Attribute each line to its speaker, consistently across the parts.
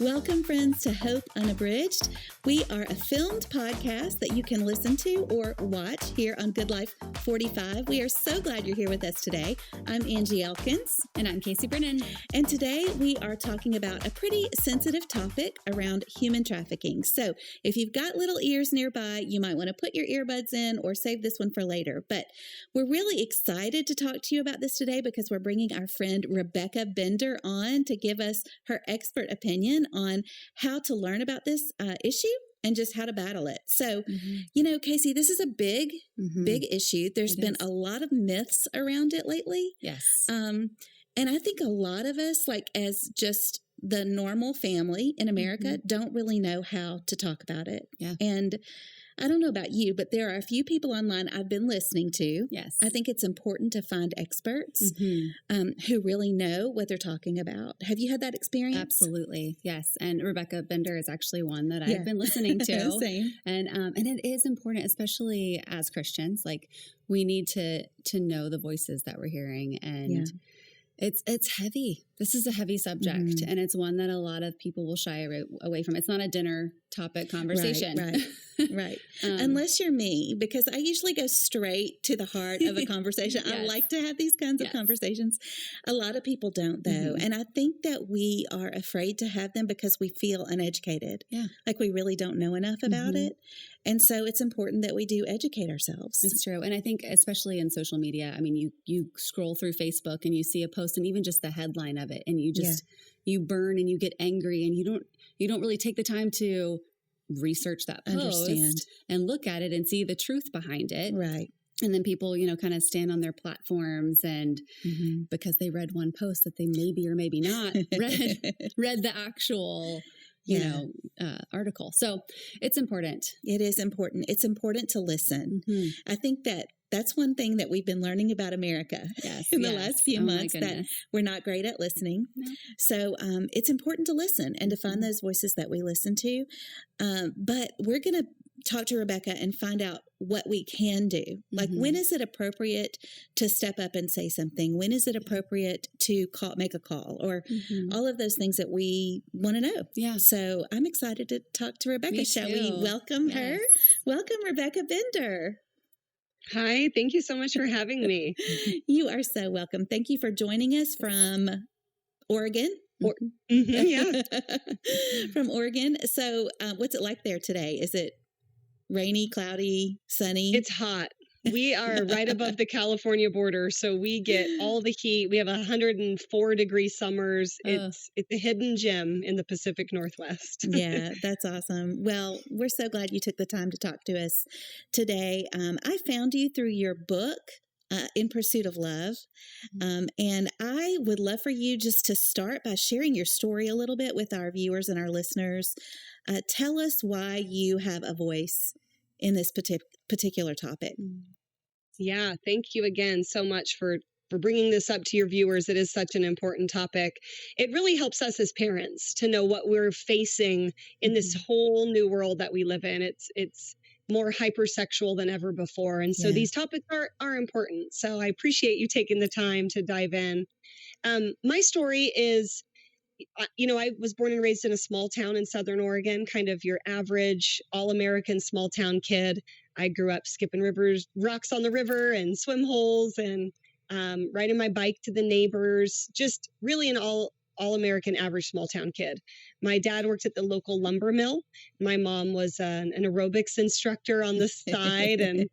Speaker 1: Welcome, friends, to Hope Unabridged. We are a filmed podcast that you can listen to or watch here on Good Life 45. We are so glad you're here with us today. I'm Angie Elkins.
Speaker 2: And I'm Kasey, Brennan.
Speaker 1: And today we are talking about a pretty sensitive topic around human trafficking. So if you've got little ears nearby, you might want to put your earbuds in or save this one for later. But we're really excited to talk to you about this today because we're bringing our friend Rebecca Bender on to give us her expert opinion on how to learn about this issue and just how to battle it. So, Kasey, this is a big issue. There's been a lot of myths around it lately.
Speaker 2: Yes.
Speaker 1: And I think a lot of us, like as just the normal family in America, don't really know how to talk about it.
Speaker 2: Yeah.
Speaker 1: And I don't know about you, but there are a few people online I've been listening to.
Speaker 2: Yes.
Speaker 1: I think it's important to find experts who really know what they're talking about. Have you had that experience?
Speaker 2: Absolutely. Yes. And Rebecca Bender is actually one that I've been listening to.
Speaker 1: Same.
Speaker 2: And it is important, especially as Christians. Like, we need to know the voices that we're hearing. And it's heavy. This is a heavy subject, and it's one that a lot of people will shy away from. It's not a dinner topic conversation.
Speaker 1: Right. Unless you're me, because I usually go straight to the heart of a conversation.
Speaker 2: Yes.
Speaker 1: I like to have these kinds of conversations. A lot of people don't, though. And I think that we are afraid to have them because we feel uneducated.
Speaker 2: Yeah.
Speaker 1: Like we really don't know enough about it. And so it's important that we do educate ourselves.
Speaker 2: It's true. And I think especially in social media, I mean, you scroll through Facebook and you see a post and even just the headline of it, and you just, you burn and you get angry, and you don't really take the time to research that post and look at it and see the truth behind it.
Speaker 1: Right.
Speaker 2: And then people, kind of stand on their platforms and because they read one post that they maybe or maybe not read the actual article. So it's important.
Speaker 1: It is important. It's important to listen. I think that's one thing that we've been learning about America in the last few months, that we're not great at listening. No. So it's important to listen and to find those voices that we listen to. But we're going to talk to Rebecca and find out what we can do. Like, when is it appropriate to step up and say something? When is it appropriate to make a call, or all of those things that we want to know? Yeah. So I'm excited to talk to Rebecca. Shall we welcome her? Welcome, Rebecca Bender.
Speaker 3: Hi, thank you so much for having me.
Speaker 1: You are so welcome. Thank you for joining us from Oregon. From Oregon. So what's it like there today? Is it rainy, cloudy, sunny?
Speaker 3: It's hot. We are right above the California border, so we get all the heat. We have 104-degree summers. It's a hidden gem in the Pacific Northwest.
Speaker 1: Yeah, that's awesome. Well, we're so glad you took the time to talk to us today. I found you through your book, In Pursuit of Love. And I would love for you just to start by sharing your story a little bit with our viewers and our listeners. Tell us why you have a voice in this particular topic.
Speaker 3: Yeah, thank you again so much for bringing this up to your viewers. It is such an important topic. It really helps us as parents to know what we're facing in this whole new world that we live in. It's more hypersexual than ever before. And so these topics are important. So I appreciate you taking the time to dive in. My story is, I was born and raised in a small town in Southern Oregon, kind of your average all-American small town kid. I grew up skipping rocks on the river and swim holes and riding my bike to the neighbors, just really an all-American average small town kid. My dad worked at the local lumber mill. My mom was an aerobics instructor on the side, and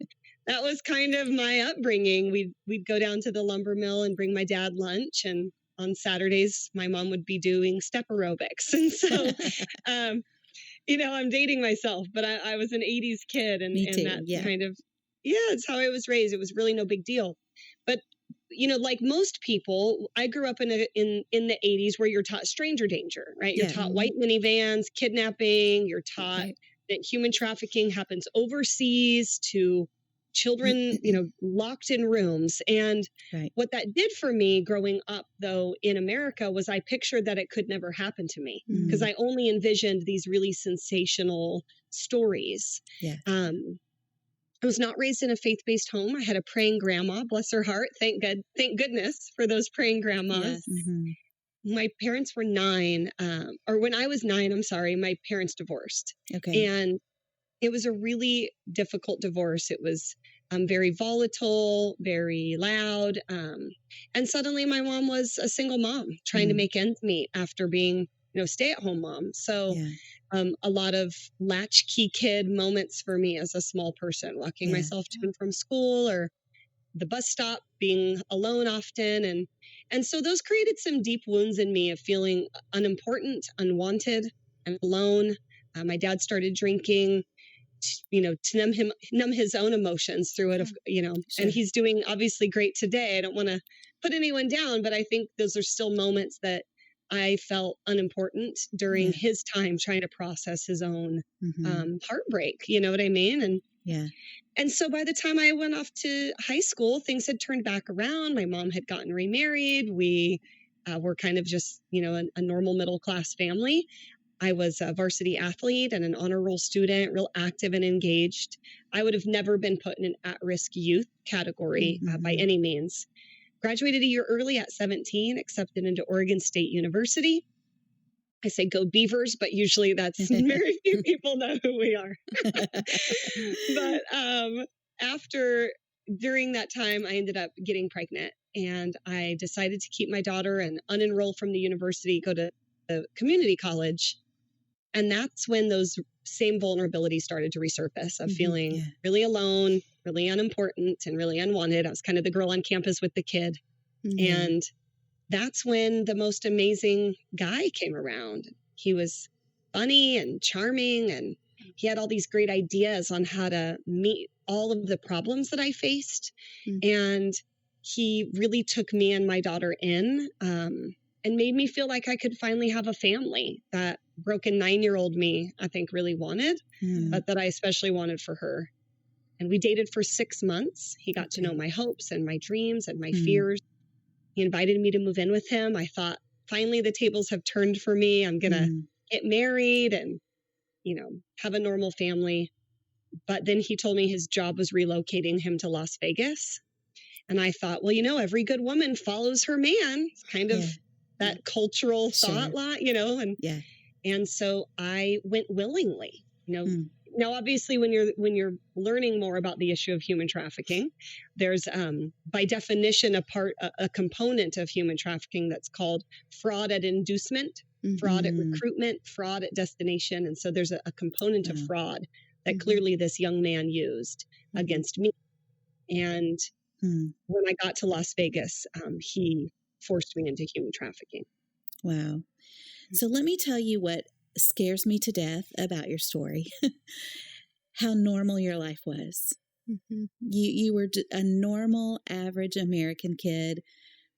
Speaker 3: that was kind of my upbringing. We'd go down to the lumber mill and bring my dad lunch, and on Saturdays, my mom would be doing step aerobics. And so, I'm dating myself, but I was an 80s kid, and that's kind of, it's how I was raised. It was really no big deal. But, like most people, I grew up in the 80s where you're taught stranger danger, right? You're taught white minivans, kidnapping. You're taught that human trafficking happens overseas to children, locked in rooms. And what that did for me growing up, though, in America was I pictured that it could never happen to me because I only envisioned these really sensational stories. Yeah. I was not raised in a faith-based home. I had a praying grandma, bless her heart. Thank goodness for those praying grandmas. my parents were 9, or when I was 9, I'm sorry, my parents divorced.
Speaker 1: Okay.
Speaker 3: And it was a really difficult divorce. It was very volatile, very loud. And suddenly my mom was a single mom trying to make ends meet after being, stay-at-home mom. So a lot of latchkey kid moments for me as a small person, walking myself to and from school or the bus stop, being alone often. And so those created some deep wounds in me of feeling unimportant, unwanted, and alone. My dad started drinking, to numb his own emotions through it,
Speaker 1: Sure.
Speaker 3: and he's doing obviously great today. I don't want to put anyone down, but I think those are still moments that I felt unimportant during his time trying to process his own heartbreak. You know what I mean? And so by the time I went off to high school, things had turned back around. My mom had gotten remarried. We were kind of just, a normal middle class family. I was a varsity athlete and an honor roll student, real active and engaged. I would have never been put in an at-risk youth category by any means. Graduated a year early at 17, accepted into Oregon State University. I say go Beavers, but usually that's very few people know who we are. But during that time, I ended up getting pregnant, and I decided to keep my daughter and unenroll from the university, go to the community college. And that's when those same vulnerabilities started to resurface of feeling really alone, really unimportant, and really unwanted. I was kind of the girl on campus with the kid. And that's when the most amazing guy came around. He was funny and charming, and he had all these great ideas on how to meet all of the problems that I faced. And he really took me and my daughter in, and made me feel like I could finally have a family that broken 9-year-old me, I think, really wanted, but that I especially wanted for her. And we dated for 6 months. He got to know my hopes and my dreams and my fears. He invited me to move in with him. I thought, finally, the tables have turned for me. I'm going to get married and, have a normal family. But then he told me his job was relocating him to Las Vegas. And I thought, well, every good woman follows her man. It's kind of that cultural thought lot, and so I went willingly, Now, obviously, when you're learning more about the issue of human trafficking, there's by definition a component of human trafficking that's called fraud at inducement, fraud at recruitment, fraud at destination. And so there's a component of fraud that clearly this young man used against me. And when I got to Las Vegas, he forced me into human trafficking.
Speaker 1: Wow. So let me tell you what scares me to death about your story. How normal your life was. You were a normal, average American kid,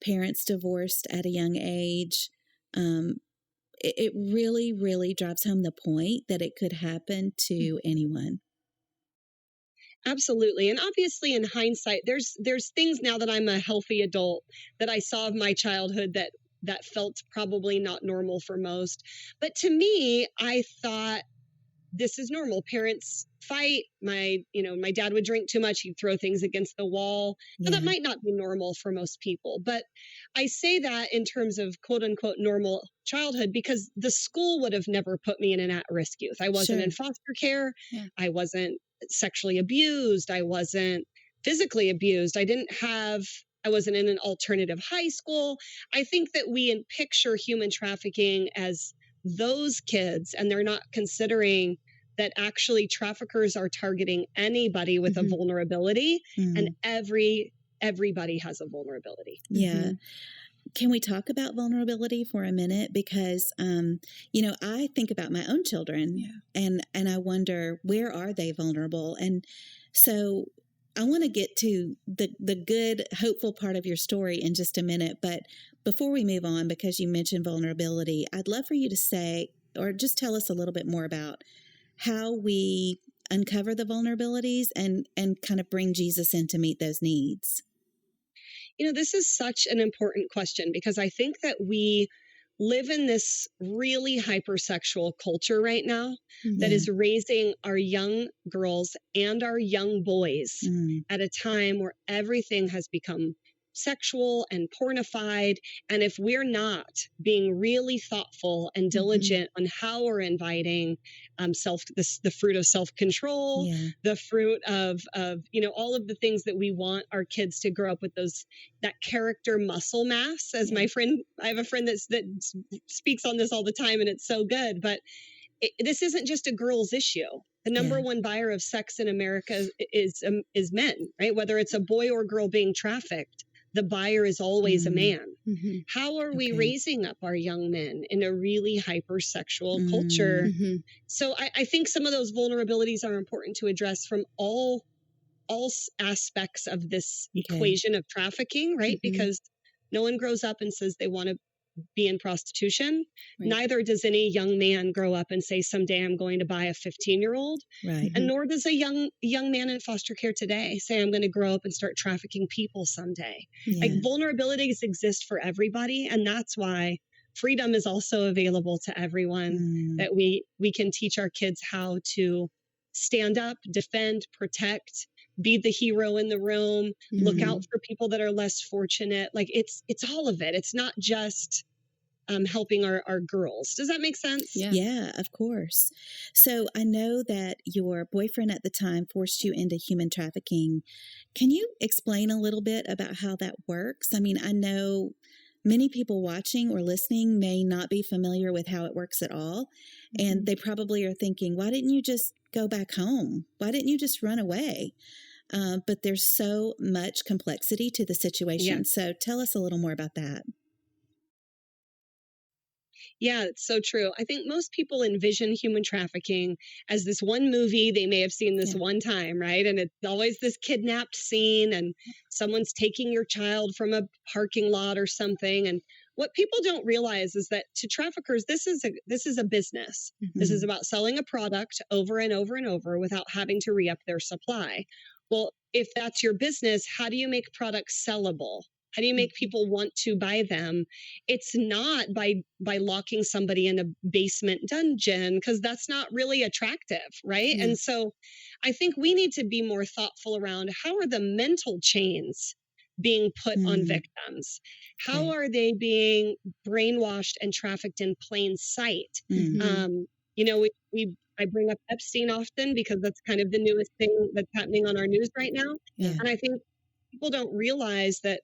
Speaker 1: parents divorced at a young age. It really, really drives home the point that it could happen to anyone.
Speaker 3: Absolutely. And obviously in hindsight, there's things now that I'm a healthy adult that I saw of my childhood that felt probably not normal for most. But to me, I thought this is normal. Parents fight. My dad would drink too much. He'd throw things against the wall. Now, that might not be normal for most people, but I say that in terms of quote unquote normal childhood because the school would have never put me in an at-risk youth. I wasn't in foster care. I wasn't sexually abused. I wasn't physically abused. I wasn't in an alternative high school. I think that we picture human trafficking as those kids, and they're not considering that actually traffickers are targeting anybody with a vulnerability, and everybody has a vulnerability.
Speaker 1: Yeah. Can we talk about vulnerability for a minute? Because, I think about my own children and I wonder, where are they vulnerable? And so I want to get to the good, hopeful part of your story in just a minute. But before we move on, because you mentioned vulnerability, I'd love for you to say, or just tell us a little bit more about how we uncover the vulnerabilities and kind of bring Jesus in to meet those needs.
Speaker 3: This is such an important question because I think that we live in this really hypersexual culture right now that is raising our young girls and our young boys at a time where everything has become sexual and pornified. And if we're not being really thoughtful and diligent on how we're inviting the fruit of self-control, the fruit of, all of the things that we want our kids to grow up with, that character muscle mass, as I have a friend that speaks on this all the time, and it's so good, but this isn't just a girl's issue. The number one buyer of sex in America is men, right? Whether it's a boy or girl being trafficked, the buyer is always a man. How are we raising up our young men in a really hypersexual culture? So I think some of those vulnerabilities are important to address from all aspects of this equation of trafficking, right? Because no one grows up and says they want to be in prostitution. Right. Neither does any young man grow up and say, someday I'm going to buy a 15-year-old. Right. And nor does a young man in foster care today say, I'm going to grow up and start trafficking people someday. Like, vulnerabilities exist for everybody. And that's why freedom is also available to everyone, that we can teach our kids how to stand up, defend, protect, be the hero in the room, look out for people that are less fortunate. Like, it's all of it. It's not just helping our girls. Does that make sense?
Speaker 1: Yeah, of course. So I know that your boyfriend at the time forced you into human trafficking. Can you explain a little bit about how that works? I mean, I know many people watching or listening may not be familiar with how it works at all. And they probably are thinking, why didn't you just go back home? Why didn't you just run away? But there's so much complexity to the situation. Yeah. So tell us a little more about that.
Speaker 3: Yeah, it's so true. I think most people envision human trafficking as this one movie they may have seen this one time, right? And it's always this kidnapped scene and someone's taking your child from a parking lot or something. And what people don't realize is that to traffickers, this is a business. This is about selling a product over and over and over without having to re-up their supply. Well, if that's your business, how do you make products sellable? How do you make people want to buy them? It's not by locking somebody in a basement dungeon, because that's not really attractive, right? And so I think we need to be more thoughtful around, how are the mental chains being put on victims? How are they being brainwashed and trafficked in plain sight? I bring up Epstein often because that's kind of the newest thing that's happening on our news right now. And I think people don't realize that,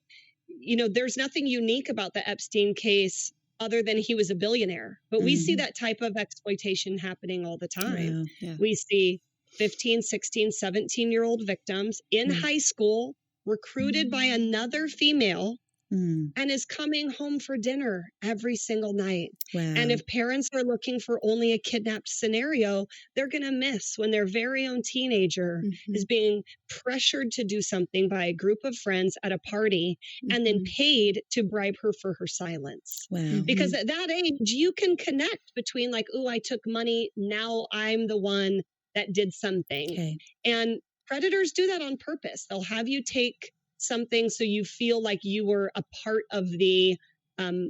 Speaker 3: there's nothing unique about the Epstein case other than he was a billionaire. But we see that type of exploitation happening all the time. We see 15, 16, 17-year-old victims in high school recruited by another female and is coming home for dinner every single night. And if parents are looking for only a kidnapped scenario, they're going to miss when their very own teenager is being pressured to do something by a group of friends at a party and then paid to bribe her for her silence. Because at that age, you can connect between like, oh, I took money, now I'm the one that did something. And predators do that on purpose. They'll have you take something so you feel like you were a part of the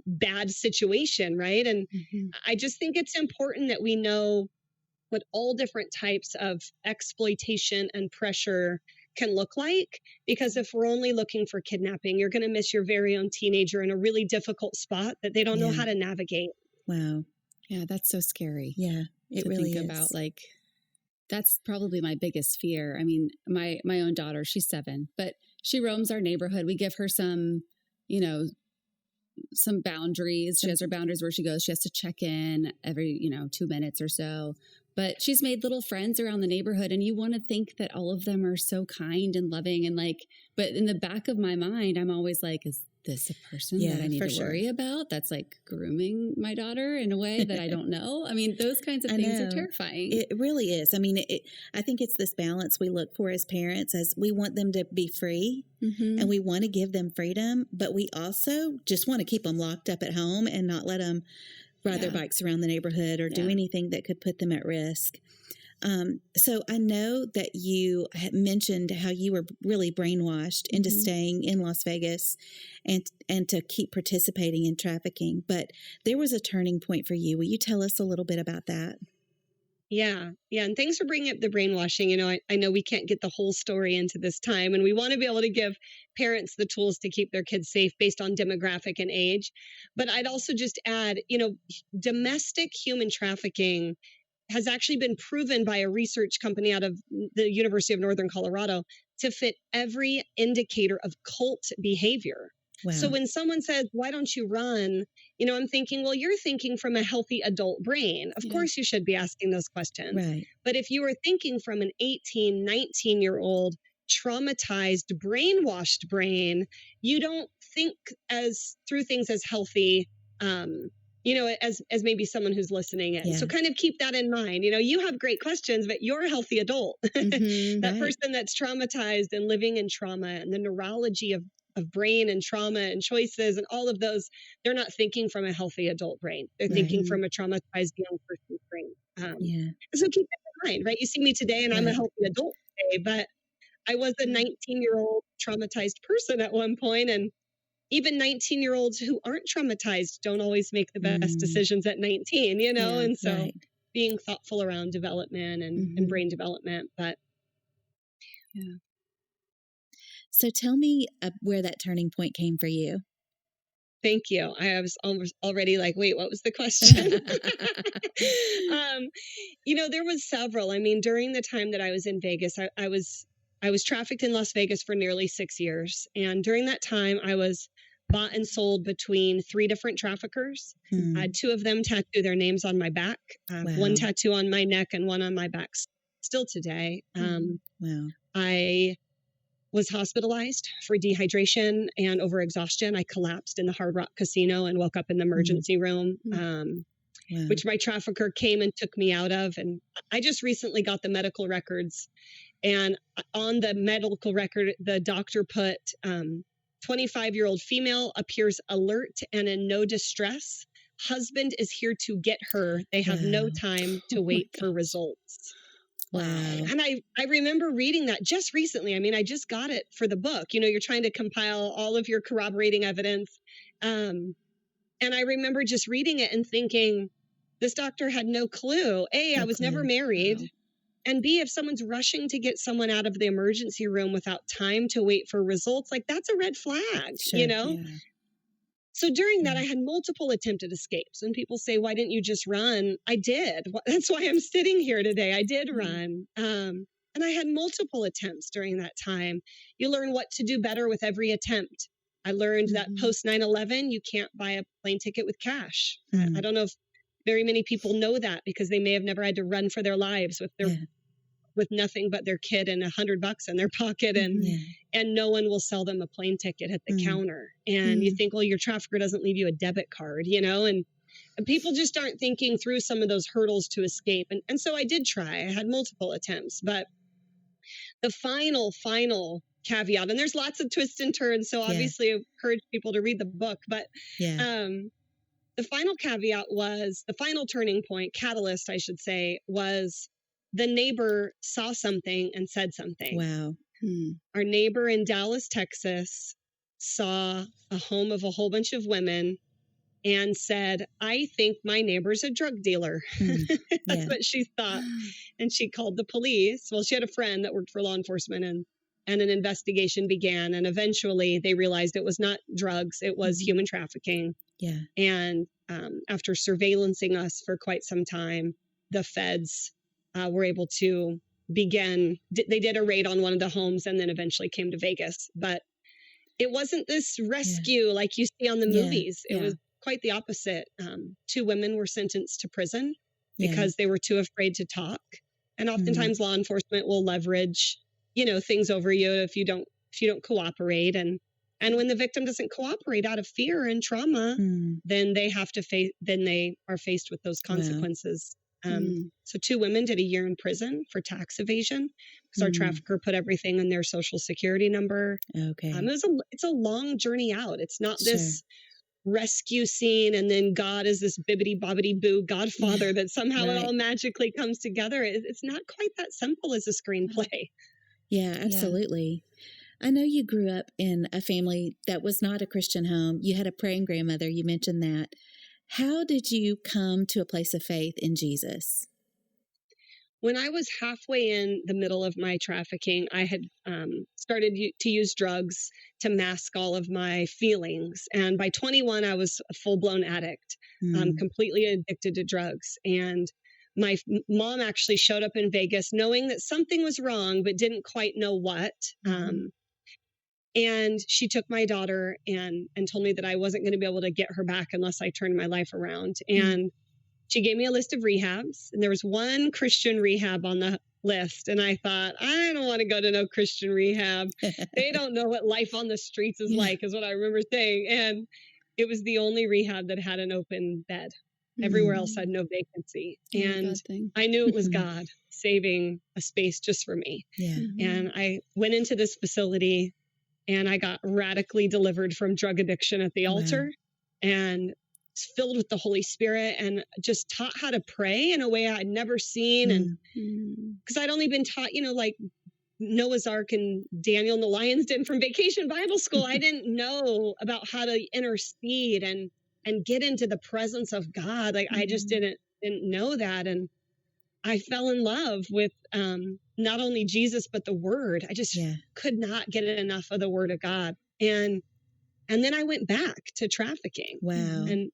Speaker 3: bad situation, right? And I just think it's important that we know what all different types of exploitation and pressure can look like, because if we're only looking for kidnapping, you're going to miss your very own teenager in a really difficult spot that they don't know how to navigate.
Speaker 1: Wow.
Speaker 2: Yeah, that's so scary.
Speaker 1: Yeah, it really is.
Speaker 2: About, like, that's probably my biggest fear. I mean, my own daughter, she's 7, but she roams our neighborhood. We give her some boundaries. She has her boundaries where she goes. She has to check in every, 2 minutes or so. But she's made little friends around the neighborhood, and you want to think that all of them are so kind and loving and but in the back of my mind, I'm always like, is this a person that I need to worry about? That's like grooming my daughter in a way that I don't know. I mean, those kinds of things are terrifying.
Speaker 1: It really is. I mean, I think it's this balance we look for as parents, as we want them to be free and we want to give them freedom, but we also just want to keep them locked up at home and not let them ride their bikes around the neighborhood or do anything that could put them at risk. So I know that you had mentioned how you were really brainwashed into staying in Las Vegas and to keep participating in trafficking. But there was a turning point for you. Will you tell us a little bit about that?
Speaker 3: Yeah. Yeah. And thanks for bringing up the brainwashing. I know we can't get the whole story into this time, and we want to be able to give parents the tools to keep their kids safe based on demographic and age. But I'd also just add, domestic human trafficking has actually been proven by a research company out of the University of Northern Colorado to fit every indicator of cult behavior. Wow. So when someone says, why don't you run? I'm thinking, well, you're thinking from a healthy adult brain. Of course you should be asking those questions. Right. But if you are thinking from an 18, 19-year-old traumatized, brainwashed brain, you don't think through things as healthy, as maybe someone who's listening in. Yeah. So kind of keep that in mind. You have great questions, but you're a healthy adult. Mm-hmm, that right. person that's traumatized and living in trauma and the neurology of brain and trauma and choices and all of those, they're not thinking from a healthy adult brain. They're thinking from a traumatized young person's brain. So keep that in mind, right? You see me today and I'm a healthy adult today, but I was a 19-year-old traumatized person at one point, and even 19-year-olds who aren't traumatized don't always make the best decisions at 19, and so being thoughtful around development and brain development. But
Speaker 1: yeah. So tell me where that turning point came for you.
Speaker 3: Thank you. I was already like, wait, what was the question? There was several. I mean, during the time that I was in Vegas, I was trafficked in Las Vegas for nearly 6 years. And during that time, I was bought and sold between 3 different traffickers. I had 2 of them tattoo their names on my back, wow. 1 tattoo on my neck and 1 on my back still today. Wow. I was hospitalized for dehydration and overexhaustion. I collapsed in the Hard Rock Casino and woke up in the emergency room, which my trafficker came and took me out of. And I just recently got the medical records. And on the medical record, the doctor put 25-year-old female appears alert and in no distress. Husband is here to get her. They have no time to wait for results. Wow. And I remember reading that just recently. I mean, I just got it for the book. You're trying to compile all of your corroborating evidence. And I remember just reading it and thinking, this doctor had no clue. A, I was never married. Wow. And B, if someone's rushing to get someone out of the emergency room without time to wait for results, like that's a red flag, Yeah. So during that, I had multiple attempted escapes. And people say, why didn't you just run? I did. That's why I'm sitting here today. I did run. And I had multiple attempts during that time. You learn what to do better with every attempt. I learned that post 9/11, you can't buy a plane ticket with cash. I don't know if very many people know that because they may have never had to run for their lives with nothing but their kid and $100 in their pocket, and no one will sell them a plane ticket at the counter. And you think, well, your trafficker doesn't leave you a debit card, and people just aren't thinking through some of those hurdles to escape. And so I did try. I had multiple attempts, but the final caveat, and there's lots of twists and turns, so obviously I encourage people to read the book, but the final caveat was, the final turning point, catalyst, I should say, was the neighbor saw something and said something. Wow. Our neighbor in Dallas, Texas, saw a home of a whole bunch of women and said, I think my neighbor's a drug dealer. That's what she thought. And she called the police. Well, she had a friend that worked for law enforcement, and an investigation began. And eventually they realized it was not drugs. It was human trafficking. Yeah. And after surveillancing us for quite some time, the feds were able to begin. They did a raid on one of the homes and then eventually came to Vegas. But it wasn't this rescue like you see on the movies. It was quite the opposite. 2 women were sentenced to prison because they were too afraid to talk. And oftentimes law enforcement will leverage, things over you if you don't cooperate. And when the victim doesn't cooperate out of fear and trauma, then they have to then they are faced with those consequences. Wow. So 2 women did a year in prison for tax evasion because our trafficker put everything in their social security number. Okay. It's a long journey out. It's not this rescue scene and then God is this bibbity bobbity boo Godfather that somehow it all magically comes together. It's not quite that simple as a screenplay.
Speaker 1: Yeah, absolutely. I know you grew up in a family that was not a Christian home. You had a praying grandmother. You mentioned that. How did you come to a place of faith in Jesus?
Speaker 3: when I was halfway in the middle of my trafficking, I had started to use drugs to mask all of my feelings. And by 21, I was a full-blown addict, completely addicted to drugs. And my mom actually showed up in Vegas knowing that something was wrong, but didn't quite know what. And she took my daughter and told me that I wasn't going to be able to get her back unless I turned my life around. And she gave me a list of rehabs, and there was one Christian rehab on the list. And I thought, I don't want to go to no Christian rehab. They don't know what life on the streets is like, is what I remember saying. And it was the only rehab that had an open bed. Everywhere else had no vacancy. And I knew it was God saving a space just for me. And I went into this facility, and I got radically delivered from drug addiction at the altar, and filled with the Holy Spirit, and just taught how to pray in a way I'd never seen. And because I'd only been taught, like Noah's Ark and Daniel and the lion's den from Vacation Bible School. I didn't know about how to intercede and get into the presence of God. Like I just didn't know that. And I fell in love with not only Jesus, but the Word. I just could not get enough of the Word of God. And then I went back to trafficking.
Speaker 1: Wow.
Speaker 3: And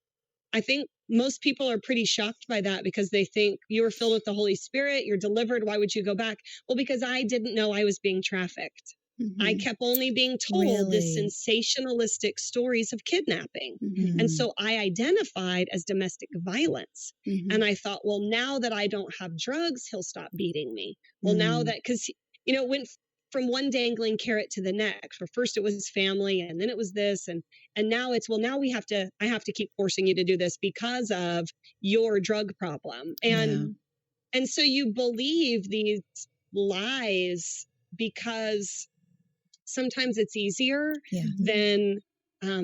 Speaker 3: I think most people are pretty shocked by that, because they think you were filled with the Holy Spirit, you're delivered. Why would you go back? Well, because I didn't know I was being trafficked. I kept only being told this sensationalistic stories of kidnapping. And so I identified as domestic violence. And I thought, well, now that I don't have drugs, he'll stop beating me. Well, now that, because, it went from one dangling carrot to the next. For first it was his family, and then it was this. And now it's, well, now I have to keep forcing you to do this because of your drug problem. And so you believe these lies because sometimes it's easier than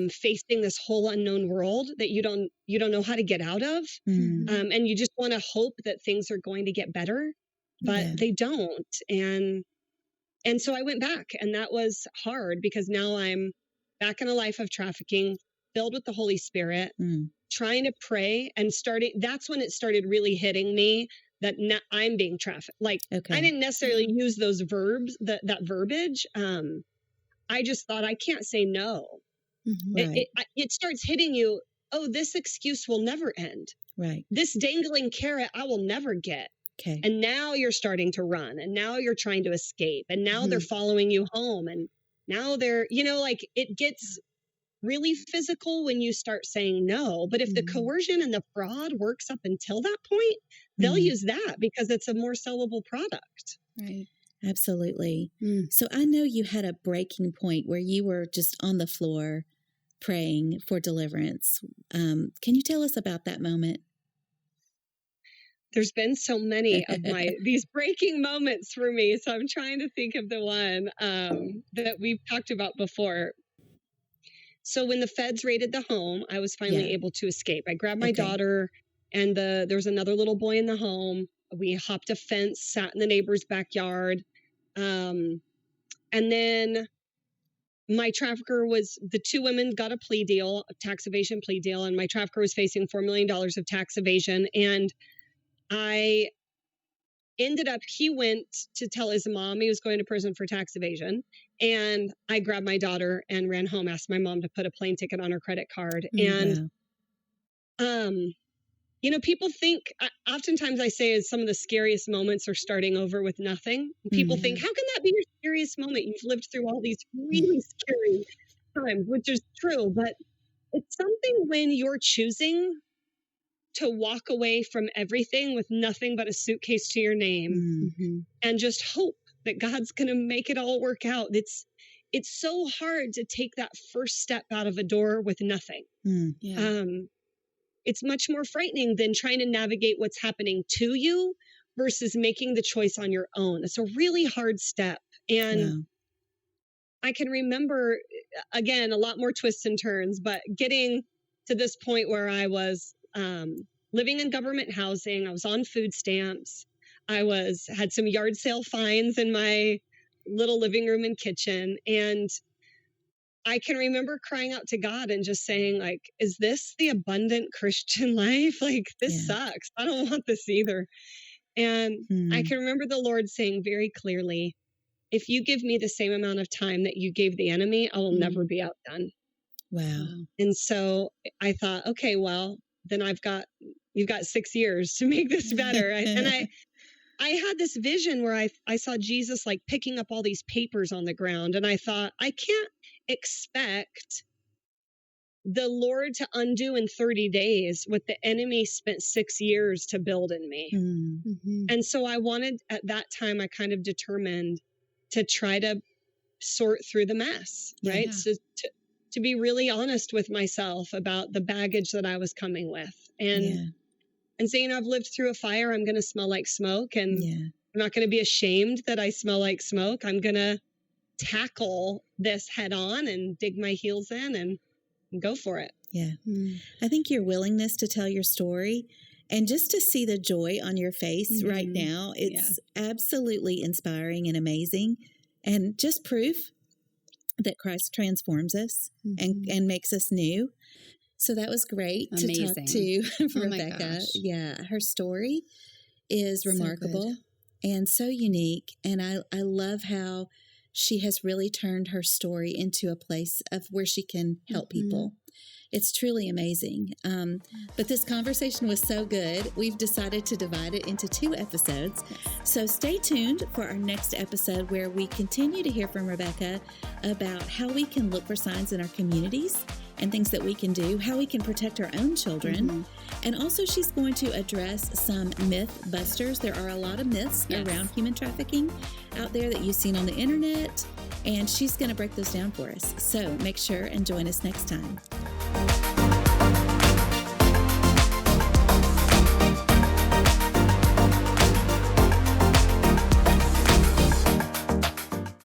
Speaker 3: facing this whole unknown world that you don't know how to get out of. And you just want to hope that things are going to get better, but they don't. And so I went back, and that was hard, because now I'm back in a life of trafficking, filled with the Holy Spirit, trying to pray, and that's when it started really hitting me that I'm being trafficked. Like, I didn't necessarily use those verbs, that verbiage. I just thought, I can't say no. It starts hitting you. Oh, this excuse will never end. Right. This dangling carrot I will never get. Okay. And now you're starting to run, and now you're trying to escape, and now they're following you home, and now they're, like it gets really physical when you start saying no. But if the coercion and the fraud works up until that point, they'll use that because it's a more sellable product.
Speaker 1: Right. Absolutely. So I know you had a breaking point where you were just on the floor praying for deliverance. Can you tell us about that moment?
Speaker 3: There's been so many of these breaking moments for me. So I'm trying to think of the one that we've talked about before. So when the feds raided the home, I was finally able to escape. I grabbed my daughter, and there was another little boy in the home. We hopped a fence, sat in the neighbor's backyard. And then my trafficker the two women got a plea deal, a tax evasion plea deal, and my trafficker was facing $4 million of tax evasion. And I ended up, he went to tell his mom he was going to prison for tax evasion. And I grabbed my daughter and ran home, asked my mom to put a plane ticket on her credit card. And, people think, oftentimes I say some of the scariest moments are starting over with nothing. People think, how can that be your scariest moment? You've lived through all these really scary times, which is true. But it's something when you're choosing to walk away from everything with nothing but a suitcase to your name and just hope that God's going to make it all work out. It's so hard to take that first step out of a door with nothing. It's much more frightening than trying to navigate what's happening to you versus making the choice on your own. It's a really hard step. And I can remember, again, a lot more twists and turns, but getting to this point where I was living in government housing. I was on food stamps. I had some yard sale fines in my little living room and kitchen. And I can remember crying out to God and just saying, like, is this the abundant Christian life? Like, this sucks. I don't want this either. And I can remember the Lord saying very clearly, if you give me the same amount of time that you gave the enemy, I will never be outdone.
Speaker 1: Wow.
Speaker 3: And so I thought, okay, well, then you've got 6 years to make this better. I had this vision where I saw Jesus like picking up all these papers on the ground. And I thought, I can't expect the Lord to undo in 30 days what the enemy spent 6 years to build in me. Mm-hmm. And so at that time, I kind of determined to try to sort through the mess, right? So to be really honest with myself about the baggage that I was coming with and saying, I've lived through a fire. I'm going to smell like smoke, and I'm not going to be ashamed that I smell like smoke. I'm going to tackle this head on and dig my heels in and go for it.
Speaker 1: Yeah. I think your willingness to tell your story and just to see the joy on your face right now, it's absolutely inspiring and amazing, and just proof that Christ transforms us and makes us new. So that was great to talk to Rebecca. Yeah, her story is remarkable and so unique. And I love how she has really turned her story into a place of where she can help people. It's truly amazing. But this conversation was so good, we've decided to divide it into 2 episodes. So stay tuned for our next episode, where we continue to hear from Rebecca about how we can look for signs in our communities and things that we can do, how we can protect our own children. And also she's going to address some myth busters. There are a lot of myths around human trafficking out there that you've seen on the internet, and she's going to break those down for us. So make sure and join us next time.